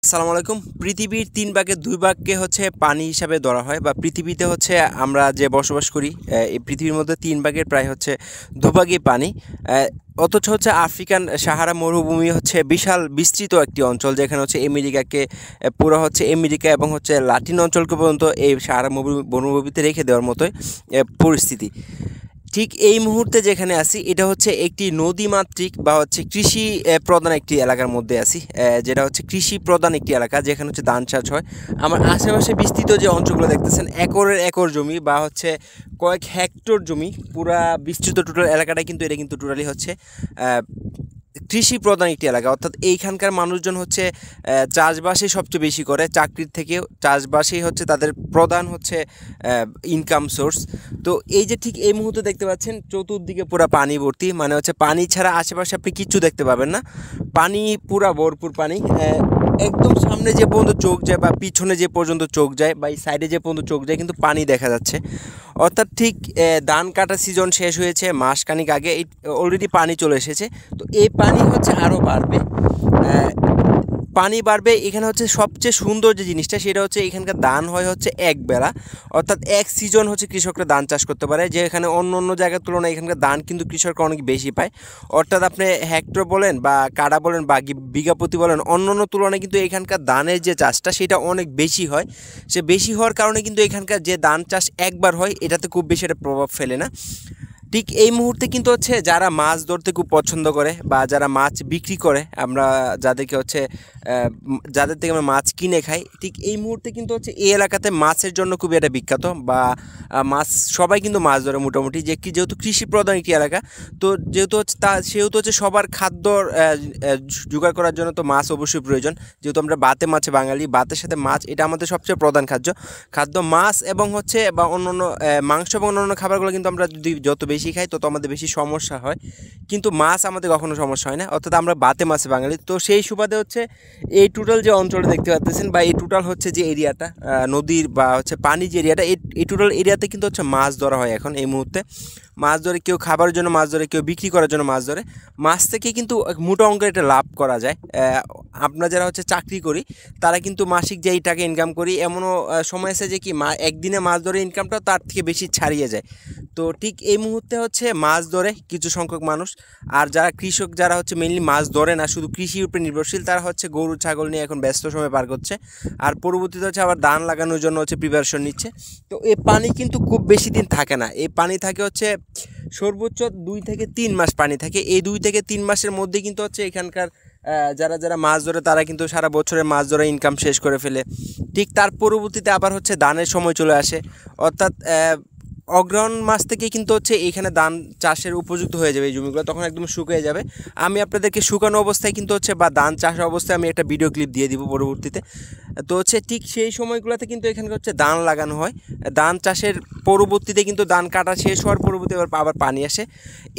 আসসালামু আলাইকুম। পৃথিবীর ৩ ভাগের ২ ভাগকে হচ্ছে পানি হিসাবে ধরা হয় বা পৃথিবীতে হচ্ছে আমরা যে বসবাস করি এই পৃথিবীর মধ্যে ৩ ভাগের প্রায় হচ্ছে ২ ভাগই পানি। অথচ হচ্ছে আফ্রিকান সাহারা মরুভূমি হচ্ছে বিশাল বিস্তৃত একটি অঞ্চল, যেখানে হচ্ছে আমেরিকাকে পুরো হচ্ছে আমেরিকা এবং হচ্ছে লাতিন অঞ্চলকে পর্যন্ত এই সাহারা মরুভূমিতে রেখে দেওয়ার মতোই পরিস্থিতি। ঠিক এই মুহূর্তে যেখানে আছি এটা হচ্ছে একটি নদীমাতৃক বা হচ্ছে কৃষি প্রধান একটি এলাকার মধ্যে আছি, যেটা হচ্ছে কৃষি প্রধান একটি এলাকা যেখানে হচ্ছে ধান চাষ হয়। আমার আশেপাশে বিস্তৃত যে অঞ্চলগুলো দেখতেছেন একরের একর জমি বা হচ্ছে কয়েক হেক্টর জমি, পুরা বিস্তৃত টোটাল এলাকাটা কিন্তু এটা কিন্তু টোটালি হচ্ছে কৃষি প্রধান একটি এলাকা। অর্থাৎ এইখানকার মানুষজন হচ্ছে চাষবাসই সবচেয়ে বেশি করে, চাকরির থেকেও চাষবাসই হচ্ছে তাদের প্রধান হচ্ছে ইনকাম সোর্স। তো এই যে ঠিক এই মুহূর্তে দেখতে পাচ্ছেন চতুর্দিকে পুরো পানি ভর্তি, মানে হচ্ছে পানি ছাড়া আশেপাশে আপনি কিচ্ছু দেখতে পাবেন না, পানি পুরা ভরপুর পানি। একদম সামনে যে পর্যন্ত চোখ যায় বা পিছনে যে পর্যন্ত চোখ যায় বা এই সাইডে যে পর্যন্ত চোখ যায় কিন্তু পানি দেখা যাচ্ছে। অর্থাৎ ঠিক ধান কাটা সিজন শেষ হয়েছে মাসখানিক আগে, অলরেডি পানি চলে এসেছে। তো এই পানি হচ্ছে আরও বাড়বে, পানি বাড়বে। এখানে হচ্ছে সবচেয়ে সুন্দর যে জিনিসটা সেটা হচ্ছে এখানকার ধান হয় হচ্ছে এক বেলা, অর্থাৎ এক সিজন হচ্ছে কৃষকরা ধান চাষ করতে পারে, যে এখানে অন্য অন্য জায়গার তুলনায় এখানকার ধান কিন্তু কৃষকরা অনেক বেশি পায়। অর্থাৎ আপনি হেক্টর বলেন বা কাড়া বলেন বা বিঘাপতি বলেন, অন্য অন্য তুলনায় কিন্তু এখানকার ধানের যে চাষটা সেটা অনেক বেশি হয়। সে বেশি হওয়ার কারণে কিন্তু এখানকার যে ধান চাষ একবার হয় এটাতে খুব বেশি একটা প্রভাব ফেলে না। ঠিক এই মুহূর্তে কিন্তু হচ্ছে যারা মাছ ধরতে খুব পছন্দ করে বা যারা মাছ বিক্রি করে, আমরা যাদেরকে হচ্ছে যাদের থেকে আমরা মাছ কিনে খাই, ঠিক এই মুহূর্তে কিন্তু হচ্ছে এই এলাকাতে মাছের জন্য খুবই একটা বিখ্যাত বা মাছ সবাই কিন্তু মাছ ধরে মোটামুটি, যেহেতু কৃষি প্রধান একটি এলাকা। তো যেহেতু হচ্ছে সেহেতু হচ্ছে সবার খাদ্যর জোগাড় করার জন্য তো মাছ অবশ্যই প্রয়োজন। যেহেতু আমরা ভাতে মাছে বাঙালি, ভাতের সাথে মাছ এটা আমাদের সবচেয়ে প্রধান খাদ্য মাছ এবং হচ্ছে বা অন্যান্য মাংস এবং অন্যান্য খাবারগুলো কিন্তু আমরা যদি যত বেশি খাই তত আমাদের বেশি সমস্যা হয়, কিন্তু মাছ আমাদের কখনো সমস্যা হয় না। অর্থাৎ আমরা ভাতে মাছে বাঙালি। তো সেই সুবাদে হচ্ছে এই টোটাল যে অঞ্চলটা দেখতে পাচ্ছেন বা এই টোটাল হচ্ছে যে এরিয়াটা নদীর বা হচ্ছে পানি যে এরিয়াটা, এই টোটাল এরিয়াতে কিন্তু হচ্ছে মাছ ধরা হয় এখন এই মুহূর্তে। মাছ ধরে কেউ খাবারের জন্য মাছ ধরে, কেউ বিক্রি করার জন্য মাছ ধরে। মাছ থেকে কিন্তু মোটা অঙ্কের একটা লাভ করা যায়। আমরা যারা হচ্ছে চাকরি করি তারা কিন্তু মাসিক যে এই টাকা ইনকাম করি, এমনও সময় আছে যে কি একদিনে মাছ ধরে ইনকামটা তার থেকে বেশি ছাড়িয়ে যায়। তো ঠিক এই মুহূর্তে হচ্ছে মাছ ধরে কিছু সংখ্যক মানুষ, আর যারা কৃষক যারা হচ্ছে মেইনলি মাছ ধরে না, শুধু কৃষির উপরে নির্ভরশীল, তারা হচ্ছে গরু ছাগল নিয়ে এখন ব্যস্ত সময় পার করছে, আর পরবর্তীতে হচ্ছে আবার ধান লাগানোর জন্য হচ্ছে প্রিপারেশন নিচ্ছে। তো এই পানি কিন্তু খুব বেশি দিন থাকে না, এই পানি থাকে হচ্ছে সর্বোচ্চ 2 থেকে 3 মাস পানি থাকে। এই 2 থেকে 3 মাসের মধ্যে কিন্তু হচ্ছে এখানকার যারা মাছ ধরে তারা কিন্তু সারা বছরের মাছ ধরে ইনকাম শেষ করে ফেলে। ঠিক তার পরবর্তীতে আবার হচ্ছে ধানের সময় চলে আসে, অর্থাৎ অগ্রহায়ণ মাস থেকে কিন্তু হচ্ছে এইখানে ধান চাষের উপযুক্ত হয়ে যাবে এই জমিগুলো, তখন একদম শুকিয়ে যাবে। আমি আপনাদেরকে শুকানো অবস্থায় কিন্তু হচ্ছে বা ধান চাষ অবস্থায় আমি একটা ভিডিও ক্লিপ দিয়ে দিব পরবর্তীতে। তো হচ্ছে ঠিক সেই সময়গুলোতে কিন্তু এখানে হচ্ছে ধান লাগানো হয়। ধান চাষের পরবর্তীতে কিন্তু ধান কাটা শেষ হওয়ার পরবর্তী আবার পানি আসে।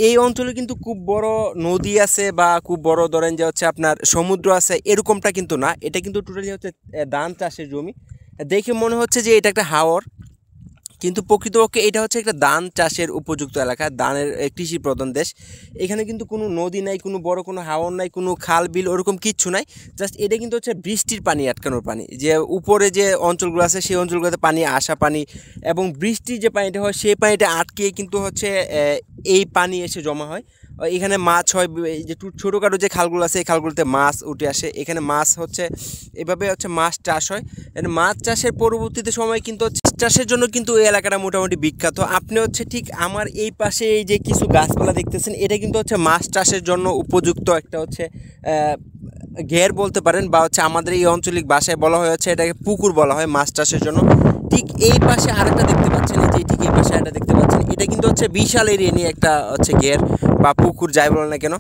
এই অঞ্চলে কিন্তু খুব বড় নদী আছে বা খুব বড় ধরেন যে হচ্ছে আপনার সমুদ্র আছে, এরকমটা কিন্তু না। এটা কিন্তু টোটালি হচ্ছে ধান চাষের জমি। দেখে মনে হচ্ছে যে এটা একটা হাওর, কিন্তু প্রকৃতপক্ষে এটা হচ্ছে একটা ধান চাষের উপযুক্ত এলাকা, ধানের কৃষি প্রধান দেশ। এখানে কিন্তু কোনো নদী নাই, কোনো বড় কোনো হাওর নাই, কোনো খাল বিল ওরকম কিচ্ছু নাই। জাস্ট এটা কিন্তু হচ্ছে বৃষ্টির পানি, আটকানোর পানি। যে উপরে যে অঞ্চলগুলো আছে সেই অঞ্চলগুলোতে পানি আসা পানি এবং বৃষ্টির যে পানিটা হয় সেই পানিটা আটকে কিন্তু হচ্ছে এই পানি এসে জমা হয়। এখানে মাছ হয়, এই যে ছোটোখাটো যে খালগুলো আছে এই খালগুলোতে মাছ উঠে আসে, এখানে মাছ হচ্ছে এভাবে হচ্ছে মাছ চাষ হয়। মাছ চাষের পরবর্তীতে সময় কিন্তু হচ্ছে চাষের জন্য কিন্তু এই এলাকাটা মোটামুটি বিখ্যাত। আপনি হচ্ছে ঠিক আমার এই পাশে এই যে কিছু গাছপালা দেখতেছেন এটা কিন্তু হচ্ছে মাছ চাষের জন্য উপযুক্ত একটা হচ্ছে ঘের বলতে পারেন, বা হচ্ছে আমাদের এই আঞ্চলিক ভাষায় বলা হয় হচ্ছে এটাকে পুকুর বলা হয় মাছ চাষের জন্য। ঠিক এই পাশে আরেকটা দেখতে পাচ্ছেন, এই যে ঠিক এই পাশে আরেকটা দেখতে পাচ্ছেন, এটা কিন্তু হচ্ছে বিশাল এরিয়া নিয়ে একটা হচ্ছে ঘের বা পুকুর যাই বলেন না কেন।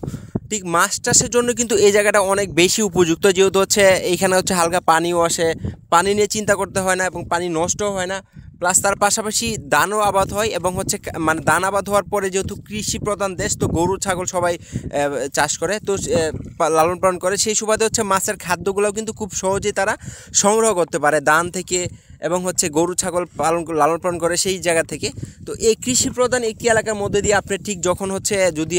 ঠিক মাছ চাষের জন্য কিন্তু এই জায়গাটা অনেক বেশি উপযুক্ত, যেহেতু হচ্ছে এইখানে হচ্ছে হালকা পানিও আসে, পানি নিয়ে চিন্তা করতে হয় না এবং পানি নষ্টও হয় না। প্লাস তার পাশাপাশি ধানও আবাদ হয় এবং হচ্ছে মানে ধান আবাদ হওয়ার পরে যেহেতু কৃষি প্রধান দেশ, তো গরু ছাগল সবাই চাষ করে, তো লালন পালন করে। সেই সুবাদে হচ্ছে মাছের খাদ্যগুলোও কিন্তু খুব সহজেই তারা সংগ্রহ করতে পারে ধান থেকে, এবং হচ্ছে গরু ছাগল লালন পালন করে সেই জায়গা থেকে। তো এই কৃষি প্রধান একটি এলাকার মধ্যে দিয়ে আপনি ঠিক যখন হচ্ছে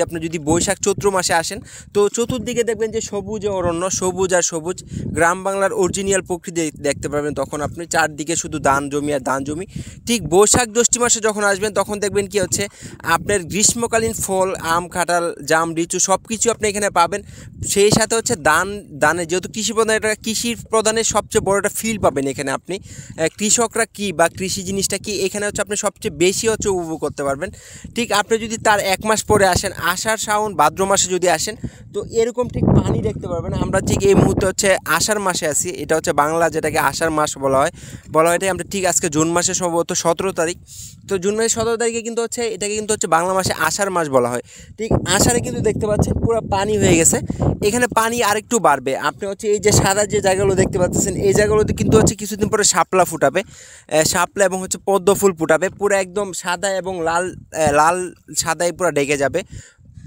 আপনি যদি বৈশাখ চৈত্র মাসে আসেন, তো চতুর্দিকে দেখবেন যে সবুজ অরণ্য, সবুজ আর সবুজ, গ্রাম বাংলার অরিজিনাল প্রকৃতি দেখতে পাবেন। তখন আপনি চারদিকে শুধু ধান জমি আর ধান জমি। ঠিক বৈশাখ জ্যৈষ্ঠ মাসে যখন আসবেন তখন দেখবেন কি হচ্ছে আপনার গ্রীষ্মকালীন ফল, আম, কাঁঠাল, জাম, লিচু সব কিছু আপনি এখানে পাবেন। সেই সাথে হচ্ছে দানের, যেহেতু কৃষি প্রধান, এটা কৃষির প্রধানের সবচেয়ে বড় একটা ফিল পাবেন এখানে আপনি। কৃষকরা কি বা কৃষি জিনিসটা কি এখানে হচ্ছে আপনি সবচেয়ে বেশি হচ্ছে উপভোগ করতে পারবেন। ঠিক আপনি যদি তার 1 মাস পরে আসেন, আষাঢ় শ্রাবণ ভাদ্র মাসে যদি আসেন, তো এরকম ঠিক পানি দেখতে পারবেন। আমরা ঠিক এই মুহূর্তে হচ্ছে আষাঢ় মাসে আছি, এটা হচ্ছে বাংলা যেটাকে আষাঢ় মাস বলা হয় এটাই। আমরা ঠিক আজকে জুন মাসে সম্ভবত 17 তারিখ। তো জুন মাসের 17 তারিখে কিন্তু হচ্ছে এটাকে কিন্তু হচ্ছে বাংলা মাসে আষাঢ় মাস বলা হয়। ঠিক আষাঢ়ে কিন্তু দেখতে পাচ্ছেন পুরো পানি হয়ে গেছে। এখানে পানি আরেকটু বাড়বে। আপনি হচ্ছে এই যে সাদা যে জায়গাগুলো দেখতে পাচ্ছেন, এই জায়গাগুলোতে কিন্তু হচ্ছে কিছুদিন পরে শাপলা ফুটাবে, শাপলা এবং হচ্ছে পদ্ম ফুল ফুটাবে। পুরো একদম সাদা এবং লাল সাদায় পুরো ঢেকে যাবে।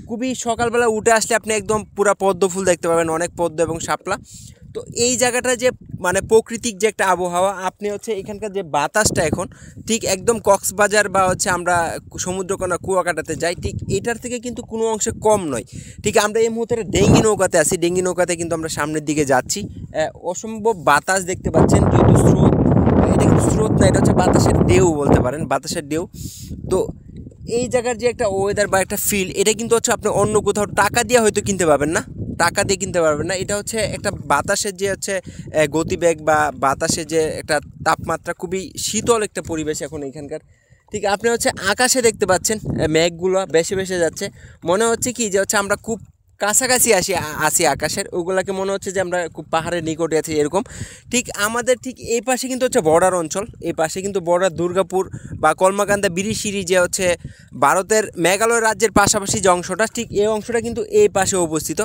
খুবই সকালবেলা উঠে আসলে আপনি একদম পুরো পদ্ম ফুল দেখতে পাবেন, অনেক পদ্ম এবং শাপলা। তো এই জায়গাটা যে মানে প্রাকৃতিক যে একটা আবহাওয়া, আপনি হচ্ছে এখানকার যে বাতাসটা এখন ঠিক একদম কক্সবাজার বা হচ্ছে আমরা সমুদ্রকোনা কুয়াকাটাতে যাই, ঠিক এটার থেকে কিন্তু কোনো অংশে কম নয়। ঠিক আমরা এই মুহূর্তে ডেঙ্গি নৌকাতে আছি, ডেঙ্গি নৌকাতে কিন্তু আমরা সামনের দিকে যাচ্ছি। অসম্ভব বাতাস দেখতে পাচ্ছেন, যেহেতু স্রোত, এটা কিন্তু স্রোত না, এটা হচ্ছে বাতাসের ঢেউ বলতে পারেন, বাতাসের ঢেউ। তো এই জায়গার যে একটা ওয়েদার বা একটা ফিল, এটা কিন্তু হচ্ছে আপনি অন্য কোথাও টাকা দিয়ে হয়তো কিনতে পারবেন না, টাকা দিয়ে কিনতে পারবেন না। এটা হচ্ছে একটা বাতাসের যে হচ্ছে গতিবেগ বা বাতাসের যে একটা তাপমাত্রা, খুবই শীতল একটা পরিবেশ এখন এখানকার। ঠিক আপনি হচ্ছে আকাশে দেখতে পাচ্ছেন মেঘগুলো বেশি বেশি যাচ্ছে, মনে হচ্ছে কি যে হচ্ছে আমরা খুব কাছাকাছি আসি আকাশের, ওগুলাকে মনে হচ্ছে যে আমরা খুব পাহাড়ের নিকটে আছি এরকম। ঠিক আমাদের ঠিক এই পাশে কিন্তু হচ্ছে বর্ডার অঞ্চল, এই পাশে কিন্তু বর্ডার দুর্গাপুর বা কলমাকান্দা বিরিশিরি যে হচ্ছে ভারতের মেঘালয় রাজ্যের পাশাপাশি যে অংশটা, ঠিক এই অংশটা কিন্তু এই পাশে অবস্থিত।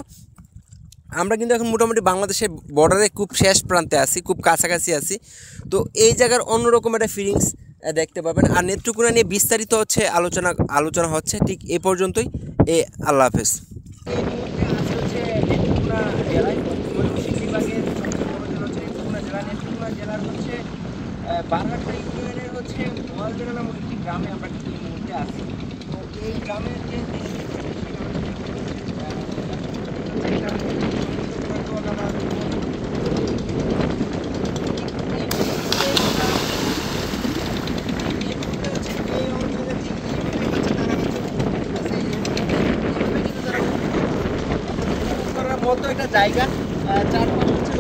আমরা কিন্তু এখন মোটামুটি বাংলাদেশের বর্ডারে খুব শেষ প্রান্তে আছি, খুব কাছাকাছি আছি। তো এই জায়গার অন্যরকম একটা ফিলিংস দেখতে পাবেন। আর নেত্রকোনা নিয়ে বিস্তারিত হচ্ছে আলোচনা হচ্ছে। ঠিক এ পর্যন্তই। আল্লাহ হাফেজ। বারহাট্টা ইউনিয়নের হচ্ছে মোয়ালজোড়া নামক একটি গ্রামে আমরা এই মুহূর্তে আছি। তো এই গ্রামের যে মতো একটা জায়গা, চারপাশে হচ্ছে